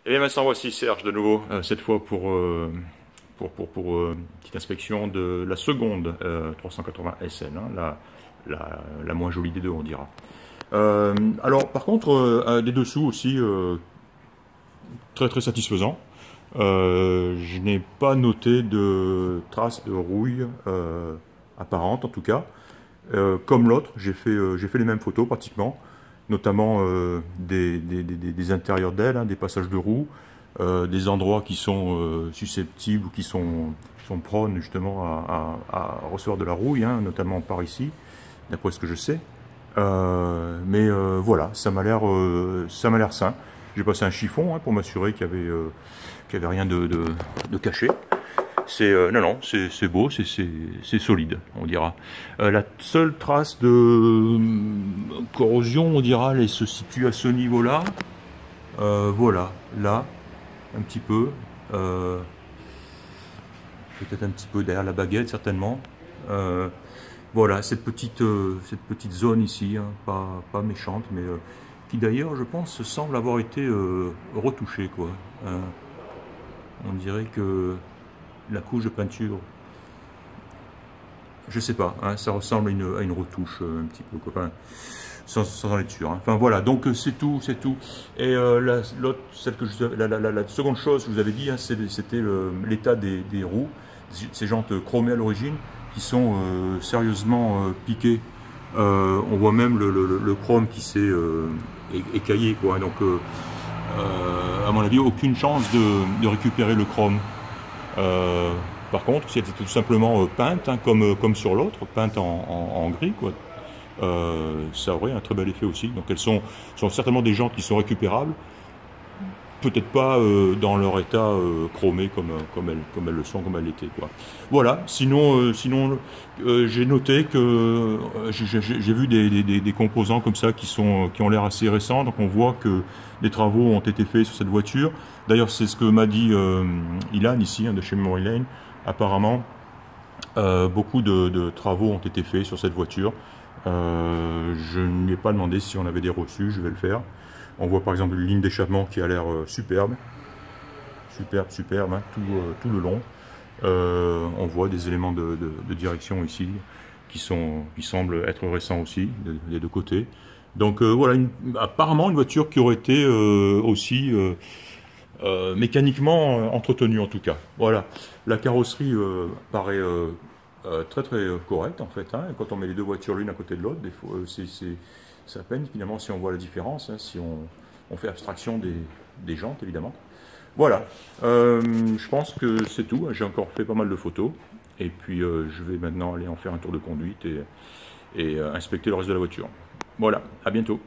Et bien maintenant voici Serge de nouveau, cette fois pour une petite inspection de la seconde 380 SN, hein, la moins jolie des deux on dira. Alors par contre, des dessous aussi très très satisfaisant. Je n'ai pas noté de traces de rouille apparentes en tout cas. Comme l'autre, j'ai fait les mêmes photos pratiquement, notamment des intérieurs d'ailes, hein, des passages de roues, des endroits qui sont susceptibles ou qui sont prônes justement à recevoir de la rouille, hein, notamment par ici, d'après ce que je sais. Mais voilà, ça m'a l'air sain. J'ai passé un chiffon, hein, pour m'assurer qu'il y avait rien de caché. Non, c'est beau, c'est solide, on dira. La seule trace de corrosion, on dira, elle se situe à ce niveau-là. Voilà, là, un petit peu. Peut-être un petit peu derrière la baguette, certainement. Voilà, cette petite zone ici, hein, pas méchante, mais qui d'ailleurs, je pense, semble avoir été retouchée, quoi. On dirait que la couche de peinture, je sais pas, hein, ça ressemble à une retouche un petit peu, enfin, sans en être sûr. Hein. Enfin voilà, donc c'est tout. Et la seconde chose que je vous avais dit, hein, c'était l'état des roues, ces jantes chromées à l'origine, qui sont sérieusement piquées. On voit même le chrome qui s'est écaillé, quoi. Donc, à mon avis, aucune chance de récupérer le chrome. Par contre, si elle était tout simplement peinte, hein, comme sur l'autre, peinte en gris, quoi, ça aurait un très bel effet aussi. Donc elles sont certainement des jantes qui sont récupérables, peut-être pas dans leur état chromé comme elles le sont, comme elles l'étaient, quoi. Voilà, sinon j'ai noté que j'ai vu des composants comme ça qui ont l'air assez récents, donc on voit que des travaux ont été faits sur cette voiture. D'ailleurs, c'est ce que m'a dit Ilan ici, hein, de chez Memory Lane. Apparemment, beaucoup de travaux ont été faits sur cette voiture. Je ne lui ai pas demandé si on avait des reçus, je vais le faire. On voit par exemple une ligne d'échappement qui a l'air superbe, hein, tout le long. On voit des éléments de direction ici qui semblent être récents aussi, des deux côtés. Donc voilà, apparemment une voiture qui aurait été aussi mécaniquement entretenue en tout cas. Voilà, la carrosserie paraît très très correcte en fait, hein. Quand on met les deux voitures l'une à côté de l'autre, des fois c'est à peine finalement si on voit la différence, hein, si on fait abstraction des jantes évidemment. Voilà, je pense que c'est tout. J'ai encore fait pas mal de photos et puis je vais maintenant aller en faire un tour de conduite et inspecter le reste de la voiture. Voilà, à bientôt.